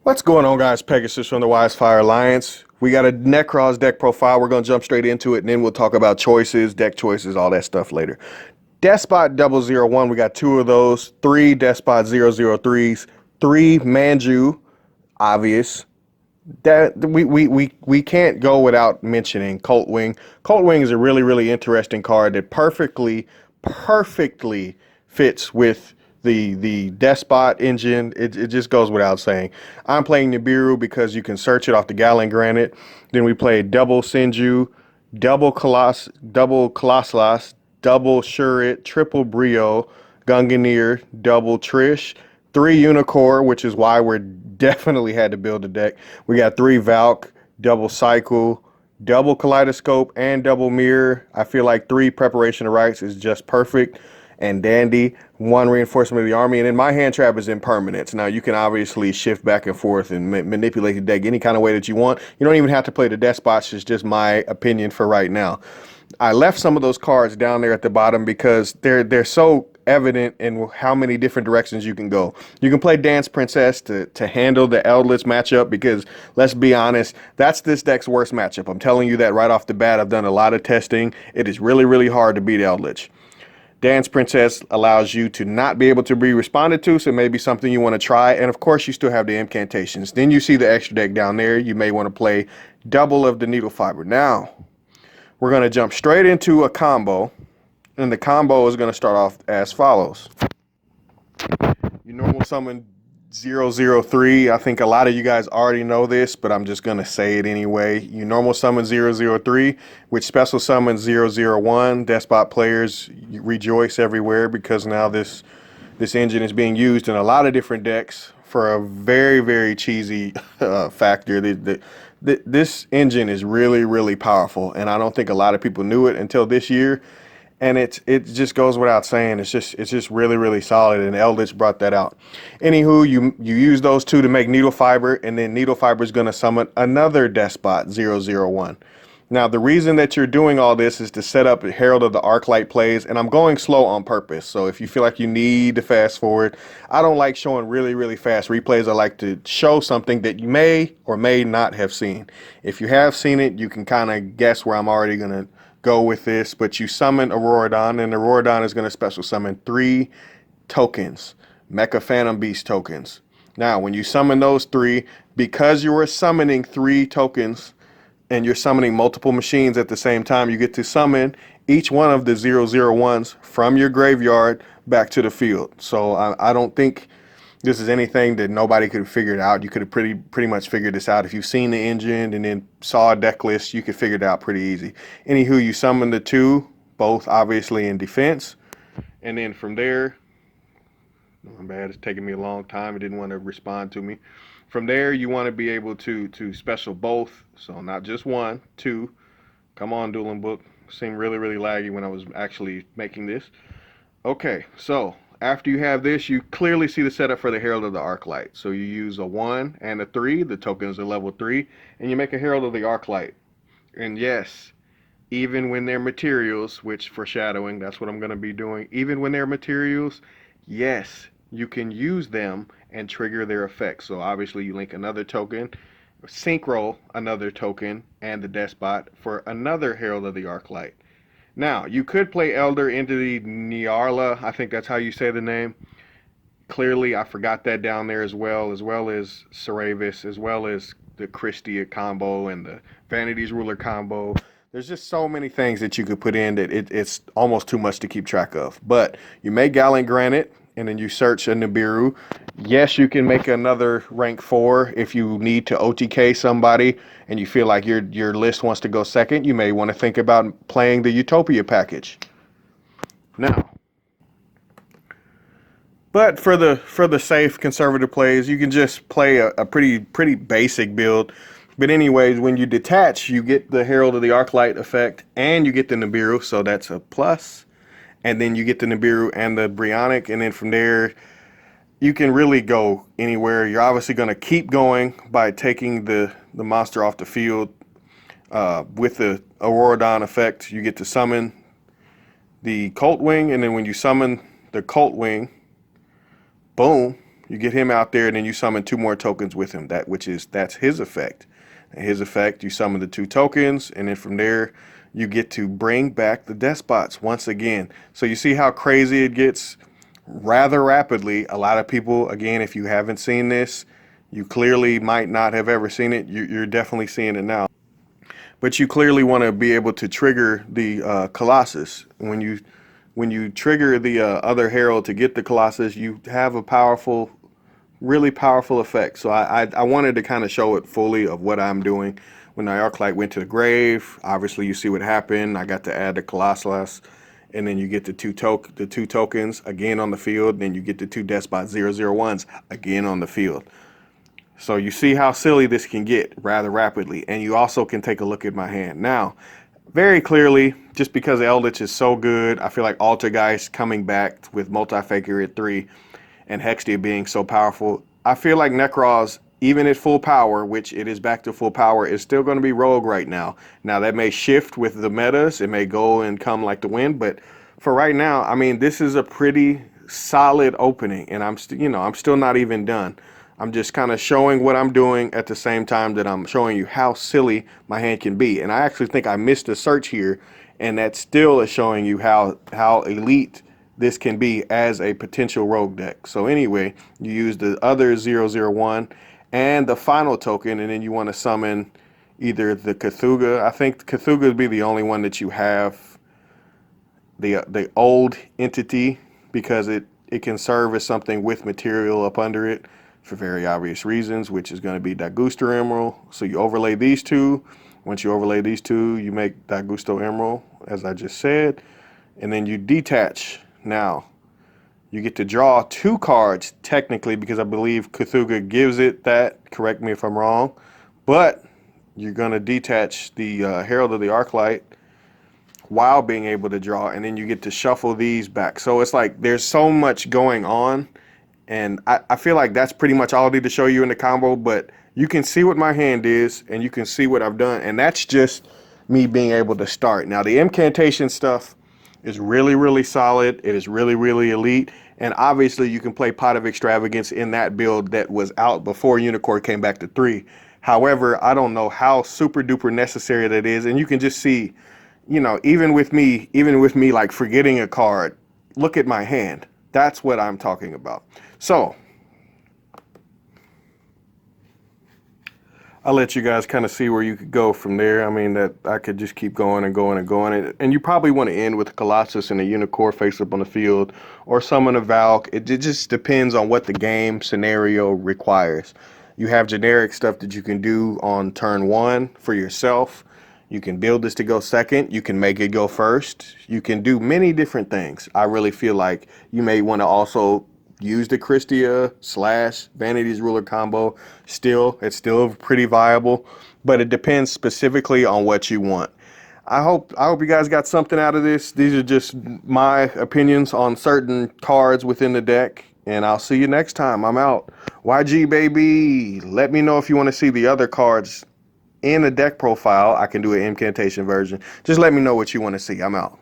What's going on, guys? Pegasus from the Wisefire Alliance. We got a Nekroz deck profile. We're going to jump straight into it, and then we'll talk about choices, deck choices, all that stuff later. Despot 001, we got two of those. Three Despot 003s. Three Manju, obvious. That we can't go without mentioning Colt Wing. Colt Wing is a really interesting card that perfectly fits with the Despot engine. It just goes without saying. I'm playing Nibiru because you can search it off the Gallon Granite. Then we play double Senju, double Colossus, double Shurit, triple Brio, Gunganir, double Trish, three Unicorn, which is why we're definitely had to build a deck. We got three Valk, double Cycle, double Kaleidoscope, and double Mirror. I feel like three Preparation of Rites is just perfect and dandy. One Reinforcement of the Army, and then my hand trap is Impermanence. Now you can obviously shift back and forth and manipulate the deck any kind of way that you want. You don't even have to play the Despots. It's just my opinion for right now. I left some of those cards down there at the bottom because they're so evident in how many different directions you can go. You can play Dance Princess to handle the Eldritch matchup because, let's be honest, that's this deck's worst matchup. I'm telling you that right off the bat. I've done a lot of testing. It is really hard to beat Eldritch. Dance Princess allows you to not be able to be responded to, so maybe something you want to try. And of course, you still have the incantations. Then you see the extra deck down there. You may want to play double of the Needle Fiber. Now, we're going to jump straight into a combo, and the combo is going to start off as follows. You normal summon 003. I think a lot of you guys already know this, but I'm just going to say it anyway. You normal summon 003, which special summons 001. Despot players rejoice everywhere because now this engine is being used in a lot of different decks for a very cheesy factor. This engine is really powerful, and I don't think a lot of people knew it until this year. And it just goes without saying. It's just really solid, and Eldritch brought that out. Anywho, you use those two to make Needle Fiber, and then Needle Fiber is going to summon another Despot 001. Now, the reason that you're doing all this is to set up Herald of the Arclight plays, and I'm going slow on purpose. So if you feel like you need to fast forward, I don't like showing really fast replays. I like to show something that you may or may not have seen. If you have seen it, you can kind of guess where I'm already going to go with this, but you summon Auroradon, and Auroradon is going to special summon three tokens, Mecha Phantom Beast tokens. Now, when you summon those three, because you are summoning three tokens and you're summoning multiple machines at the same time, you get to summon each one of the 001s from your graveyard back to the field. So I don't think this is anything that nobody could have figured out. You could have pretty much figured this out. If you've seen the engine and then saw a deck list, you could figure it out pretty easy. Anywho, you summon the two, both obviously in defense. And then from there, my bad, it's taking me a long time. It didn't want to respond to me. From there, you want to be able to special both. So not just one, two. Come on, Dueling Book. Seemed really laggy when I was actually making this. Okay, so after you have this, you clearly see the setup for the Herald of the Arclight. So you use a 1 and a 3, the tokens are level 3, and you make a Herald of the Arclight. And yes, even when they're materials, which foreshadowing, that's what I'm going to be doing, even when they're materials, yes, you can use them and trigger their effects. So obviously you link another token, synchro another token, and the Despot for another Herald of the Arclight. Now, you could play Elder into the Nyarla. I think that's how you say the name. Clearly, I forgot that down there as well as Saravis, as well as the Christia combo and the Vanity's Ruler combo. There's just so many things that you could put in that it's almost too much to keep track of. But you make Gallant Granite, and then you search a Nibiru. Yes, you can make another rank 4 if you need to OTK somebody and you feel like your list wants to go second. You may want to think about playing the Utopia package. Now, but for the safe conservative plays, you can just play a pretty basic build. But anyways, when you detach, you get the Herald of the Arclight effect and you get the Nibiru, so that's a plus. And then you get the Nibiru and the Brionic, and then from there, you can really go anywhere. You're obviously going to keep going by taking the monster off the field. With the Auroradon effect, you get to summon the Colt Wing, and then when you summon the Colt Wing, boom, You get him out there, and then you summon 2 more tokens with him. That's his effect. And his effect, you summon the 2 tokens, and then from there, you get to bring back the despots once again. So you see how crazy it gets rather rapidly. A lot of people, again, if you haven't seen this, you clearly might not have ever seen it. You're definitely seeing it now. But you clearly want to be able to trigger the Colossus. When you trigger the other Herald to get the Colossus, you have a powerful, really powerful effect. So I wanted to kind of show it fully of what I'm doing. When the Arclight went to the grave, obviously you see what happened. I got to add the Colossus, and then you get the two tokens again on the field. Then you get the 2 Despot 001s again on the field. So you see how silly this can get rather rapidly. And you also can take a look at my hand. Now, very clearly, just because Eldritch is so good, I feel like Altergeist coming back with Multi-Faker at 3 and Hextia being so powerful, I feel like Nekroz, even at full power, which it is back to full power, is still going to be rogue right now. Now, that may shift with the metas. It may go and come like the wind. But for right now, I mean, this is a pretty solid opening. And I'm still not even done. I'm just kind of showing what I'm doing at the same time that I'm showing you how silly my hand can be. And I actually think I missed a search here, and that still is showing you how elite this can be as a potential rogue deck. So anyway, you use the other 001 and the final token, and then you want to summon either the Cthulhu. I think Cthulhu would be the only one that you have the old entity, because it can serve as something with material up under it for very obvious reasons, which is going to be Dagusto Emerald. So you overlay these 2. Once you overlay these 2, you make Dagusto Emerald, as I just said, and then you detach. Now, you get to draw 2 cards, technically, because I believe Cthulhu gives it that. Correct me if I'm wrong. But you're going to detach the Herald of the Arclight while being able to draw, and then you get to shuffle these back. So it's like there's so much going on. And I feel like that's pretty much all I need to show you in the combo, but you can see what my hand is, and you can see what I've done, and that's just me being able to start. Now, the incantation stuff is really, really solid. It is really, really elite, and obviously you can play Pot of Extravagance in that build that was out before Unicorn came back to 3. However, I don't know how super duper necessary that is, and you can just see, even with me like forgetting a card, look at my hand. That's what I'm talking about. So, I'll let you guys kind of see where you could go from there. I mean, that I could just keep going and going and going. And you probably want to end with a Colossus and a Unicorn face up on the field, or summon a Valk. It just depends on what the game scenario requires. You have generic stuff that you can do on turn 1 for yourself. You can build this to go second. You can make it go first. You can do many different things. I really feel like you may want to also use the Christia / Vanity's Ruler combo. It's still pretty viable, but it depends specifically on what you want. I hope you guys got something out of this. These are just my opinions on certain cards within the deck, and I'll see you next time. I'm out. YG, baby. Let me know if you want to see the other cards in a deck profile. I can do an incantation version. Just let me know what you want to see. I'm out.